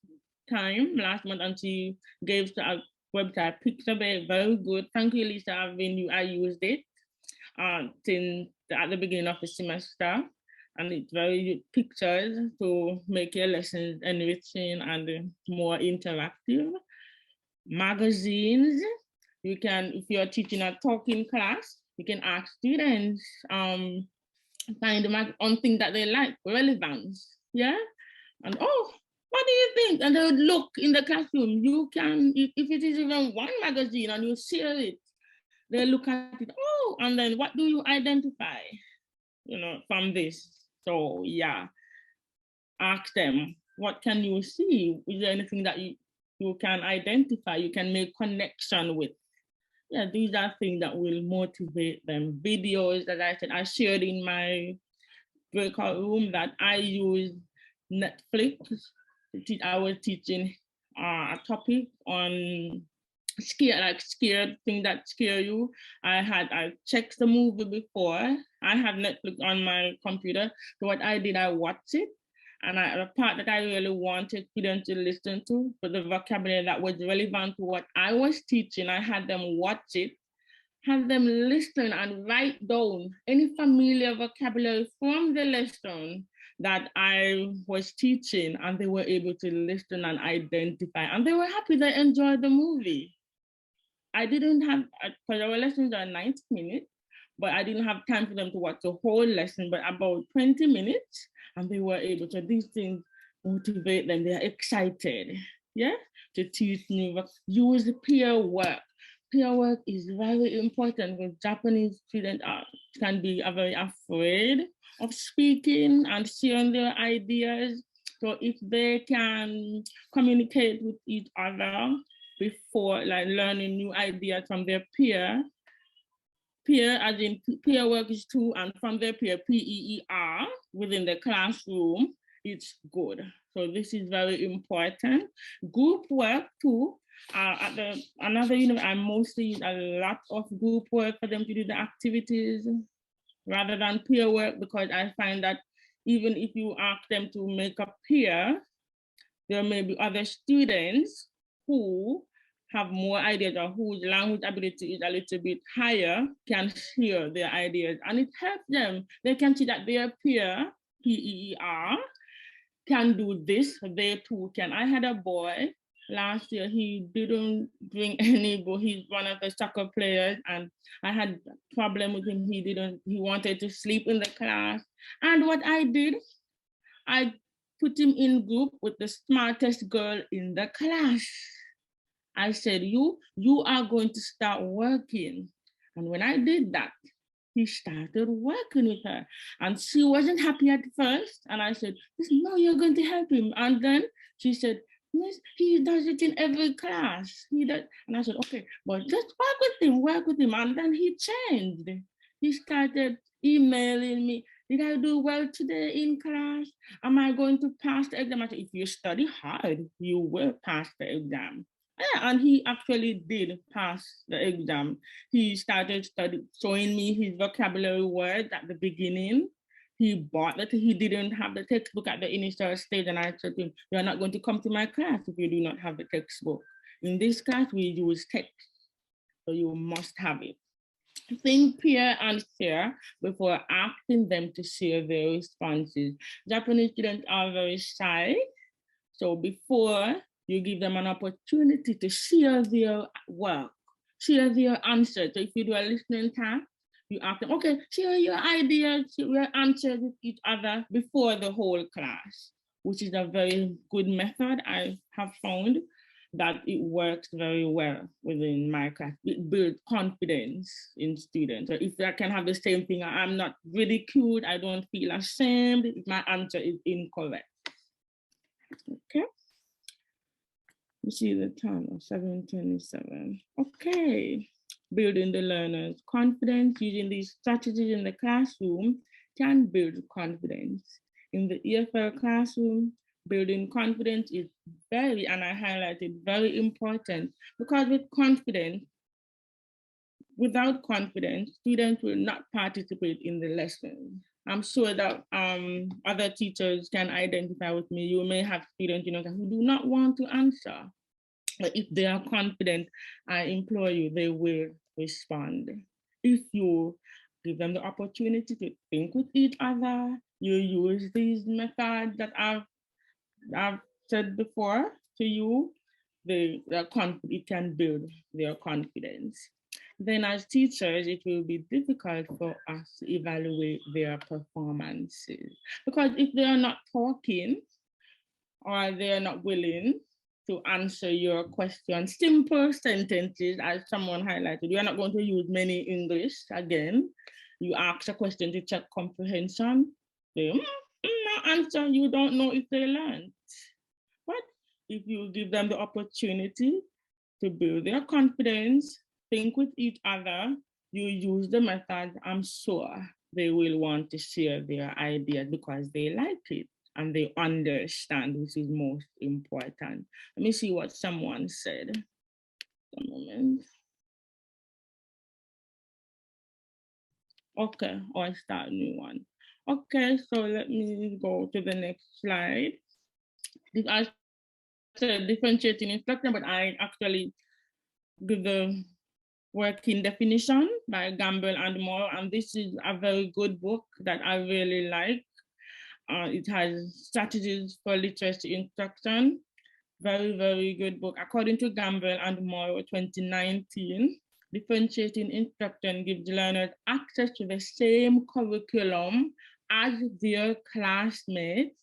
month, and she gave to our website picture, very good. Thank you, Lisa. I used it since at the beginning of the semester, and it's very good pictures to make your lessons enriching and more interactive. Magazines, you can, if you're teaching a talking class, you can ask students find on things that they like, relevance, yeah? And what do you think? And they would look in the classroom. You can, if it is even one magazine and you share it, they look at it, and then what do you identify, you know, from this? So yeah, ask them, what can you see? Is there anything that you can identify, you can make connection with? Yeah, these are things that will motivate them. Videos, as I said, I shared in my breakout room that I use Netflix. I was teaching a topic on scared things that scare you. I checked the movie before. I have Netflix on my computer. So what I did, I watched it. And the part that I really wanted students to listen to, for the vocabulary that was relevant to what I was teaching, I had them watch it, have them listen and write down any familiar vocabulary from the lesson that I was teaching, and they were able to listen and identify, and they were happy, they enjoyed the movie. I didn't have, because our lessons are 90 minutes, but I didn't have time for them to watch the whole lesson, but about 20 minutes, and they were able to, these things motivate them, they're excited, yeah, to teach new, use peer work. Peer work is very important because Japanese students can be very afraid of speaking and sharing their ideas. So if they can communicate with each other before, like learning new ideas from their peer as in peer work is too, and from their peer, PEER, within the classroom, it's good. So this is very important. Group work too. At another university, I mostly use a lot of group work for them to do the activities rather than peer work, because I find that even if you ask them to make a peer, there may be other students who have more ideas or whose language ability is a little bit higher, can share their ideas, and it helps them. They can see that their peer, PEER, can do this, they too can. I had a boy last year, he didn't bring any book. He's one of the soccer players, and I had a problem with him. He wanted to sleep in the class. And what I did, I put him in group with the smartest girl in the class. I said, you are going to start working. And when I did that, he started working with her. And she wasn't happy at first. And I said, no, you're going to help him. And then she said, Miss, he does it in every class. He does. And I said, okay, but just work with him. And then he changed. He started emailing me. Did I do well today in class? Am I going to pass the exam? I said, if you study hard, you will pass the exam. Yeah, and he actually did pass the exam. He started showing me his vocabulary words at the beginning. He bought it. He didn't have the textbook at the initial stage, and I said to him, you're not going to come to my class if you do not have the textbook. In this class, we use text, so you must have it. Think, peer, and share before asking them to share their responses. Japanese students are very shy, so before you give them an opportunity to share their work, share their answers. So if you do a listening task, You ask them, okay, share your ideas, share your answers with each other before the whole class, which is a very good method. I have found that it works very well within my class. It builds confidence in students. So if I can have the same thing, I'm not ridiculed, I don't feel ashamed if my answer is incorrect. Okay. You see the time of 7:27. Okay. Building the learner's confidence using these strategies in the classroom can build confidence. In the EFL classroom, building confidence is very, and I highlighted, very important, because with confidence, without confidence, students will not participate in the lesson. I'm sure that other teachers can identify with me. You may have students, who do not want to answer. But if they are confident, I implore you, they will respond. If you give them the opportunity to think with each other, you use these methods that I've said before to you, it can build their confidence. Then as teachers, it will be difficult for us to evaluate their performances. Because if they are not talking or they are not willing to answer your question, simple sentences, as someone highlighted, you are not going to use many English again. You ask a question to check comprehension, they no answer, you don't know if they learned. But if you give them the opportunity to build their confidence, think with each other, you use the method, I'm sure they will want to share their ideas because they like it and they understand, which is most important. Let me see what someone said. A moment. Okay, I'll start a new one. Okay, so let me go to the next slide. I said differentiating instruction, but I actually give the working definition by Gamble and Moore, and this is a very good book that I really like. It has strategies for literacy instruction. Very, very good book. According to Gamble and Moore, 2019, differentiating instruction gives learners access to the same curriculum as their classmates,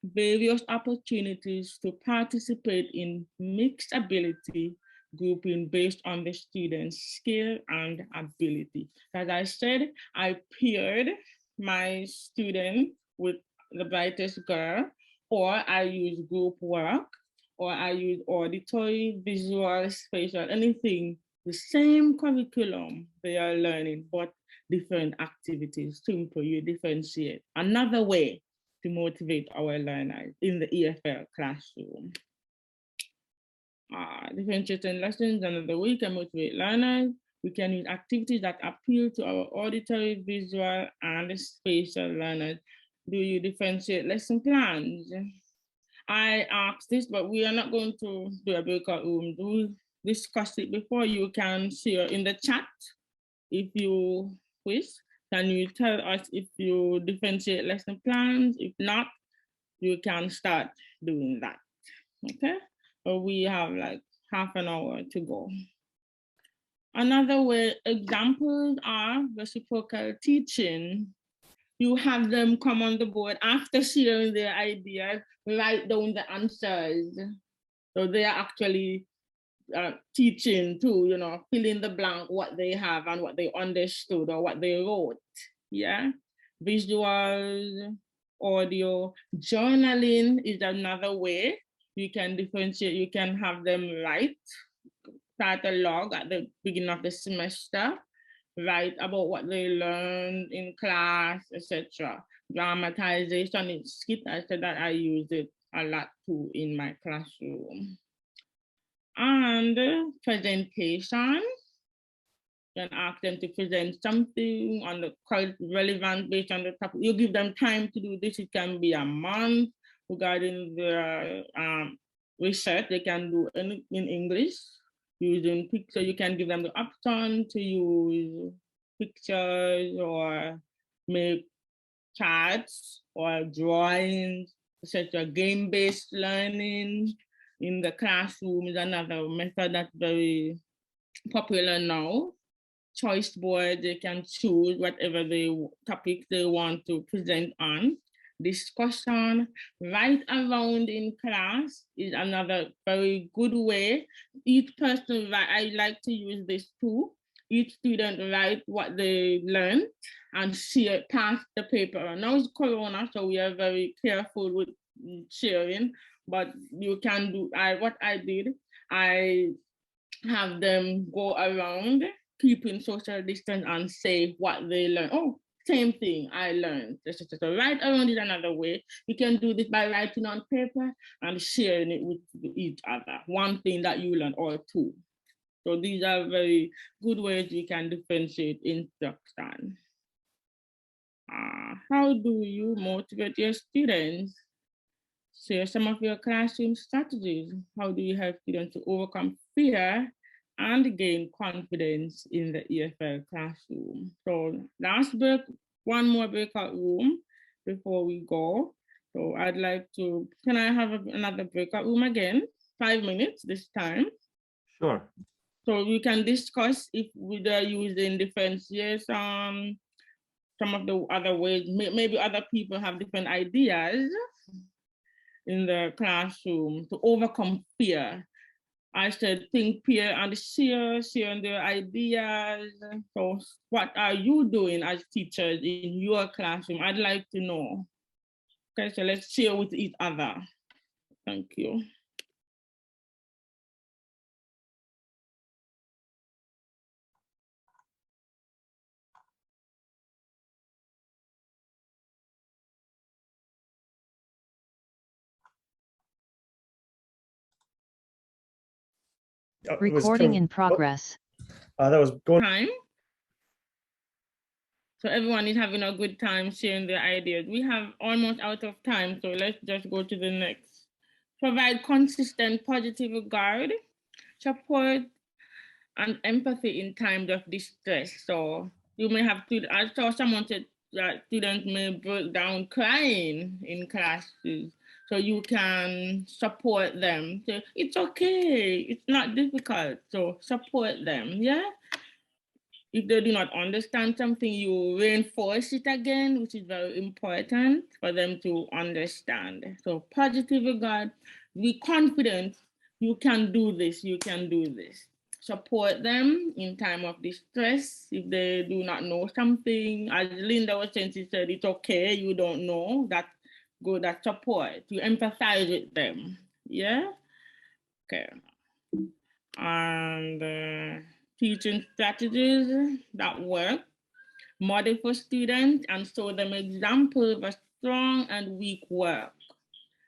various opportunities to participate in mixed ability grouping based on the student's skill and ability. As I said, I paired my student with the brightest girl, or I use group work, or I use auditory, visual, spatial, anything, the same curriculum they are learning, but different activities. Simple, you differentiate. Another way to motivate our learners in the EFL classroom. Differentiating lessons another way can motivate learners. We can use activities that appeal to our auditory, visual, and spatial learners. Do you differentiate lesson plans? I asked this, but we are not going to do a breakout room. We discussed it before. You can share in the chat if you wish. Can you tell us if you differentiate lesson plans? If not, you can start doing that. Okay, but we have like half an hour to go. Another way, examples are reciprocal teaching. You have them come on the board after sharing their ideas, write down the answers. So they are actually teaching too, fill in the blank what they have and what they understood or what they wrote. Yeah, visuals, audio, journaling is another way. You can differentiate, you can have them write, start a log at the beginning of the semester, write about what they learned in class, etc. Dramatization is skit. I said that I use it a lot too in my classroom. And presentation. You can ask them to present something on the relevant based on the topic. You give them time to do this. It can be a month regarding their research. They can do in English using picture. You can give them the option to use pictures or make charts or drawings, etc. Game-based learning in the classroom is another method that's very popular now. choice board. They can choose whatever topic they want to present on. Discussion, write around in class is another very good way. Each person, I like to use this too. Each student write what they learned and share, pass the paper. Now it's Corona, so we are very careful with sharing, but you can do, what I did, I have them go around keeping social distance and say what they learned. Oh, same thing I learned. So write around is another way. You can do this by writing on paper and sharing it with each other. One thing that you learn or two. So these are very good ways we can differentiate instruction. How do you motivate your students? Share some of your classroom strategies. How do you help students to overcome fear and gain confidence in the EFL classroom? So last break, one more breakout room before we go. So I'd like to, can I have another breakout room again? 5 minutes this time. Sure. So we can discuss if we are using differentiation, some of the other ways, maybe other people have different ideas in the classroom to overcome fear. I said think, peer, and sharing their ideas. So what are you doing as teachers in your classroom? I'd like to know. Okay, so let's share with each other. Thank you. Recording in progress. That was going. Time. So everyone is having a good time sharing their ideas. We have almost out of time, so let's just go to the next. Provide consistent positive regard, support, and empathy in times of distress. So you may have to, I saw someone said that students may break down crying in classes. So you can support them. So it's okay, it's not difficult. So support them, yeah? If they do not understand something, you reinforce it again, which is very important for them to understand. So positive regard, be confident, you can do this, you can do this. Support them in time of distress. If they do not know something, as Linda was saying, she said, it's okay, you don't know, that's good, that's support. You empathize with them, yeah? Okay. And teaching strategies that work, model for students, and show them examples of a strong and weak work.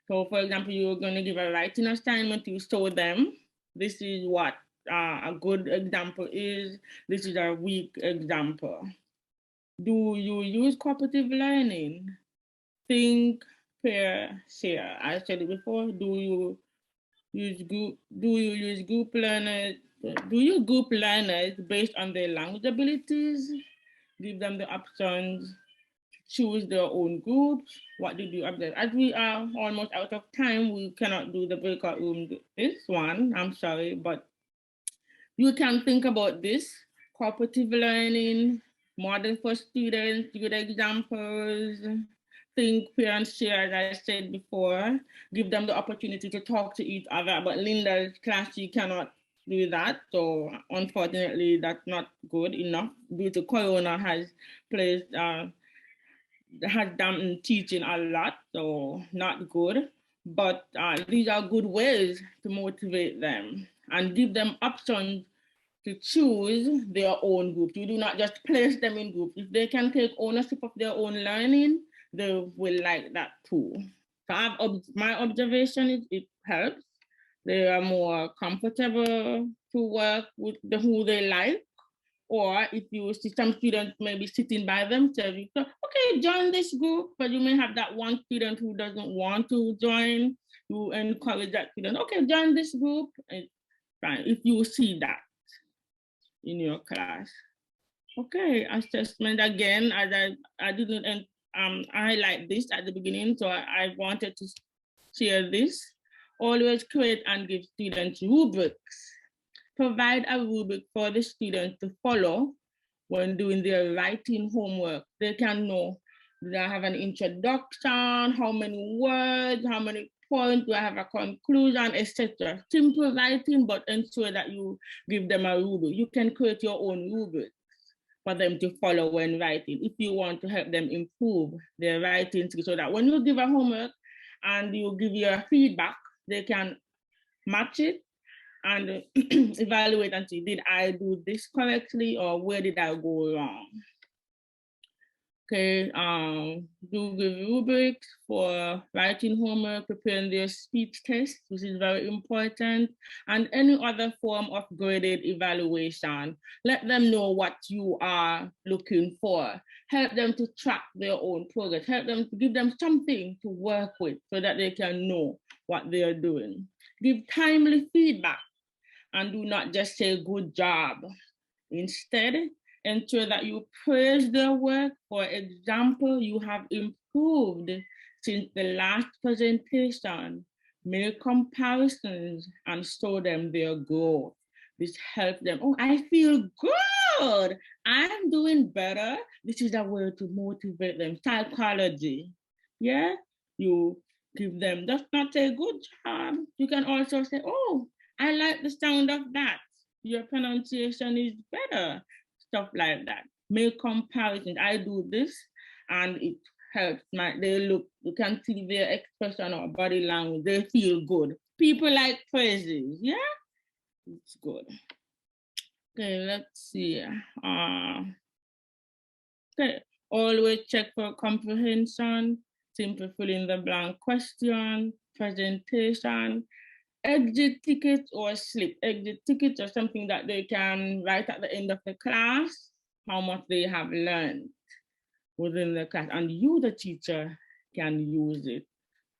So for example, you're going to give a writing assignment, you show them, this is what a good example is, this is a weak example. Do you use cooperative learning? Think, pair, share. I said it before, do you use group learners? Do you group learners based on their language abilities? Give them the options, choose their own groups. What did you observe? As we are almost out of time, we cannot do the breakout room this one, I'm sorry, but you can think about this, cooperative learning, model for students, good examples, think, parents share, as I said before, give them the opportunity to talk to each other. But Linda's class, she cannot do that. So unfortunately, that's not good enough due to Corona has placed, has dampened teaching a lot, so not good. But these are good ways to motivate them and give them options to choose their own group. You do not just place them in groups. If they can take ownership of their own learning, they will like that too. So my observation is it helps. They are more comfortable to work with who they like. Or if you see some students maybe sitting by themselves, you say, okay, join this group, but you may have that one student who doesn't want to join. You encourage that student, okay, join this group. It's fine if you see that in your class. Okay, assessment again, as I didn't highlight this at the beginning, so I wanted to share this. Always create and give students rubrics. Provide a rubric for the students to follow when doing their writing homework, they can know, do I have an introduction, how many words, how many points, do I have a conclusion, etc. Simple writing, but ensure that you give them a rubric. You can create your own rubric for them to follow when writing, if you want to help them improve their writing skills, so that when you give a homework and you give your feedback, they can match it and evaluate and see, did I do this correctly or where did I go wrong? Okay, do the rubrics for writing homework, preparing their speech test, which is very important, and any other form of graded evaluation. Let them know what you are looking for. Help them to track their own progress. Help them to give them something to work with so that they can know what they are doing. Give timely feedback and do not just say good job. Instead, ensure that you praise their work. For example, you have improved since the last presentation. Make comparisons and show them their growth. This helps them. Oh, I feel good. I'm doing better. This is a way to motivate them. Psychology. Yeah, you give them, just not say good job. You can also say, oh, I like the sound of that. Your pronunciation is better. Stuff like that. Make comparisons. I do this and it helps. They look, you can see their expression or body language. They feel good. People like praises. Yeah, it's good. Okay, let's see. Okay, always check for comprehension. Simple fill in the blank question, presentation. Exit tickets or slip. Exit tickets are something that they can write at the end of the class, how much they have learned within the class. And you, the teacher, can use it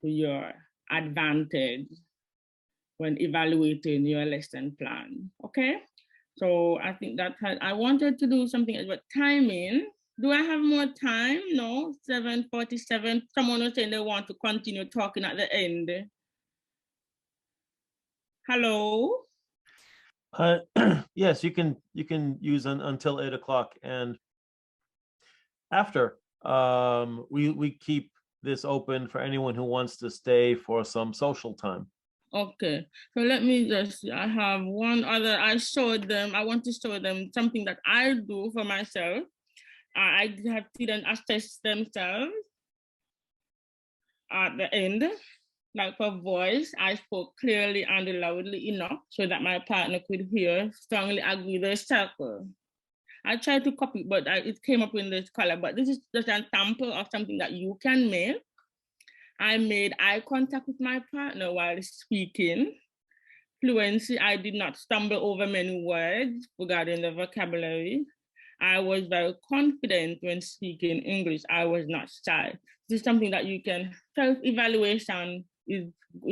to your advantage when evaluating your lesson plan, okay? So I think that I wanted to do something about timing. Do I have more time? No, 7:47. Someone was saying they want to continue talking at the end. Hello? Yes, you can use until 8 o'clock, and after we keep this open for anyone who wants to stay for some social time. Okay, so let me just, I have one other, I want to show them something that I do for myself. I have students assess themselves at the end. Like for voice, I spoke clearly and loudly enough so that my partner could hear, strongly agree the circle. I tried to copy, but it came up in this color, but this is just a sample of something that you can make. I made eye contact with my partner while speaking. Fluency, I did not stumble over many words regarding the vocabulary. I was very confident when speaking English. I was not shy. This is something that you can, self-evaluation is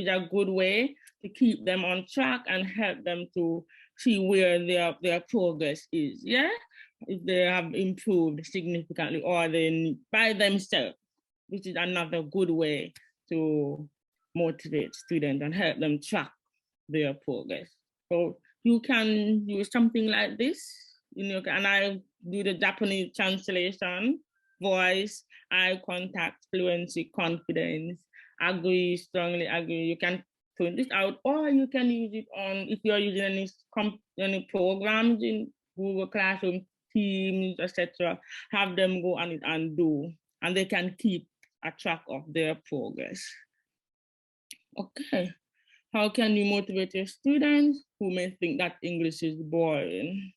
a good way to keep them on track and help them to see where their progress is, yeah? If they have improved significantly or they by themselves, which is another good way to motivate students and help them track their progress. So you can use something like this, and I do the Japanese translation, voice, eye contact, fluency, confidence, agree, strongly agree. You can print this out, or you can use it on, if you're using any programs in Google Classroom, Teams, etc., have them go on it and do, and they can keep a track of their progress. Okay. How can you motivate your students who may think that English is boring?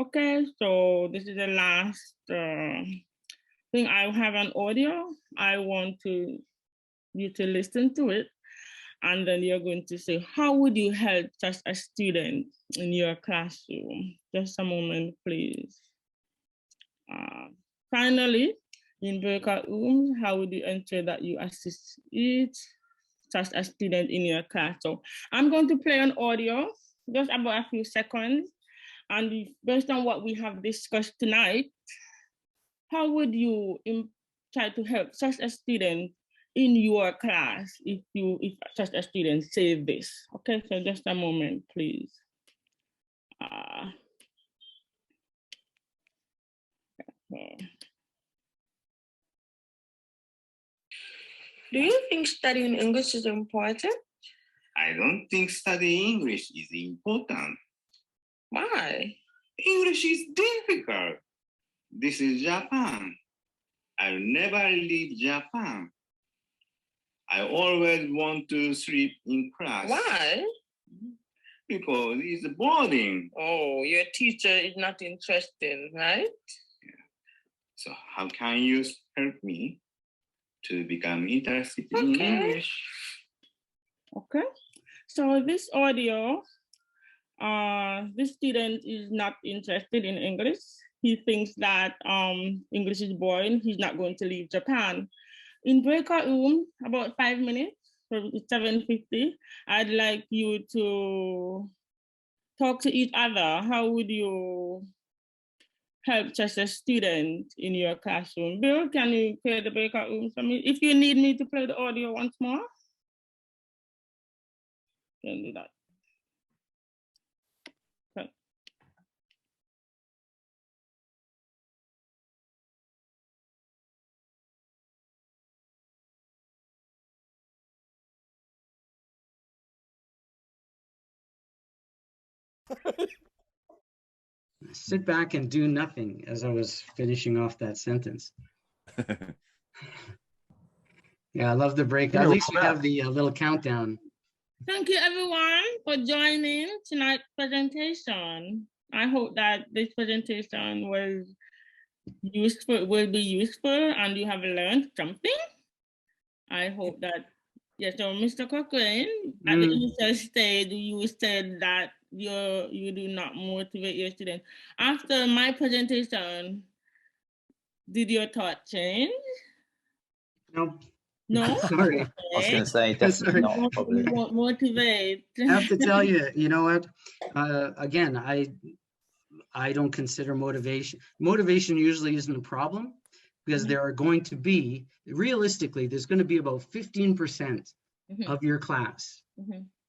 Okay, so this is the last thing. I have an audio. I want you to listen to it. And then you're going to say, how would you help such a student in your classroom? Just a moment, please. Finally, in breakout rooms, how would you ensure that you assist such a student in your class? So I'm going to play an audio, just about a few seconds. And based on what we have discussed tonight, how would you try to help such a student in your class if such a student say this? Okay, so just a moment, please. Do you think studying English is important? I don't think studying English is important. Why? English is difficult. This is Japan. I'll never leave Japan. I always want to sleep in class. Why? Because it's boring. Oh, your teacher is not interested, right? So how can you help me to become interested in Okay. English? Okay, so this audio, this student is not interested in English. He thinks that English is boring. He's not going to leave Japan. In breakout room, about 5 minutes, so it's 7:50, I'd like you to talk to each other. How would you help just a student in your classroom? Bill, can you play the breakout room for me? If you need me to play the audio once more, can do that. Okay. Sit back and do nothing as I was finishing off that sentence. Yeah, I love the break. At least you have the little countdown. Thank you everyone for joining tonight's presentation. I hope that this presentation will be useful and you have learned something. I hope that, yes, so Mr. Cochrane, at the initial stage, you said that you do not motivate your students. After my presentation, did your thought change? No. No? Sorry. I was going to say, definitely not, probably. You won't motivate. I have to tell you, you know what? Again, I don't consider motivation. Motivation usually isn't a problem because there are going to be, realistically, there's going to be about 15% of your class.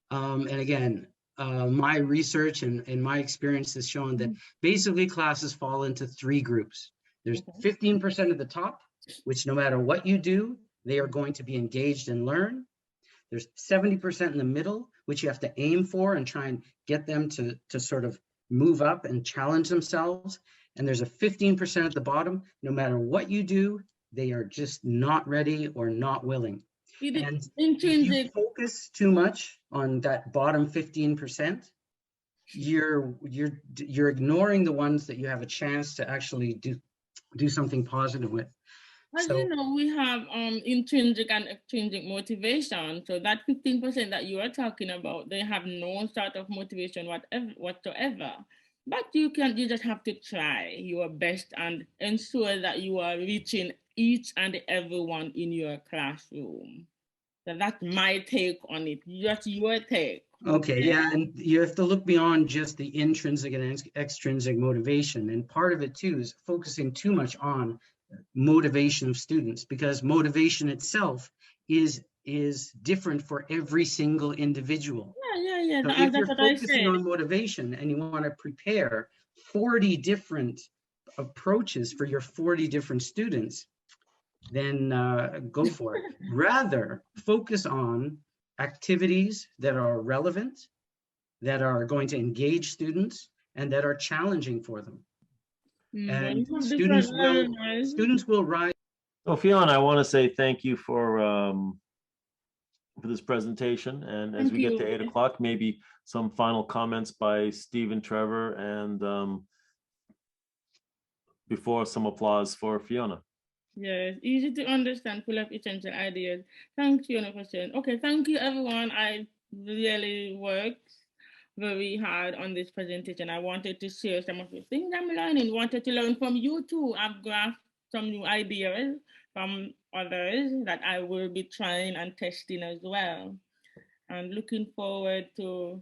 And again, my research and my experience has shown that basically classes fall into 3 groups. There's 15% at the top, which no matter what you do, they are going to be engaged and learn. There's 70% in the middle, which you have to aim for and try and get them to sort of move up and challenge themselves. And there's a 15% at the bottom. No matter what you do, they are just not ready or not willing. And if you focus too much on that bottom 15%, you're ignoring the ones that you have a chance to actually do something positive with. As you know, we have intrinsic and extrinsic motivation. So that 15% that you are talking about, they have no sort of motivation whatsoever. But you just have to try your best and ensure that you are reaching each and every one in your classroom. So that's my take on it. That's your take. Okay, yeah, and you have to look beyond just the intrinsic and extrinsic motivation. And part of it too is focusing too much on motivation of students, because motivation itself is different for every single individual. Yeah. So if you're focusing on motivation and you want to prepare 40 different approaches for your 40 different students, then go for it. Rather focus on activities that are relevant, that are going to engage students, and that are challenging for them. And students will rise. So Fiona, I want to say thank you for this presentation. And as we get to 8 o'clock, maybe some final comments by Steve and Trevor, and before some applause for Fiona. Yes, easy to understand, full of essential ideas. Thank you, Fiona, for sharing. Okay, thank you, everyone. I really worked very hard on this presentation. I wanted to share some of the things I'm learning, wanted to learn from you too. I've grasped some new ideas from others that I will be trying and testing as well. And looking forward to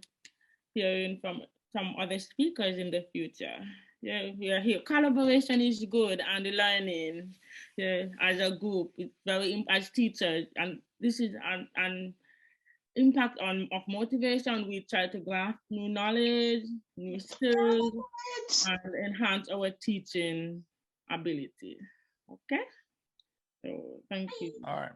hearing from some other speakers in the future. Yeah, we are here. Collaboration is good, and the learning, yeah, as a group, it's very, as teachers, and this is an impact of motivation. We try to grasp new knowledge, new skills, and enhance our teaching ability. Okay. So thank you. All right.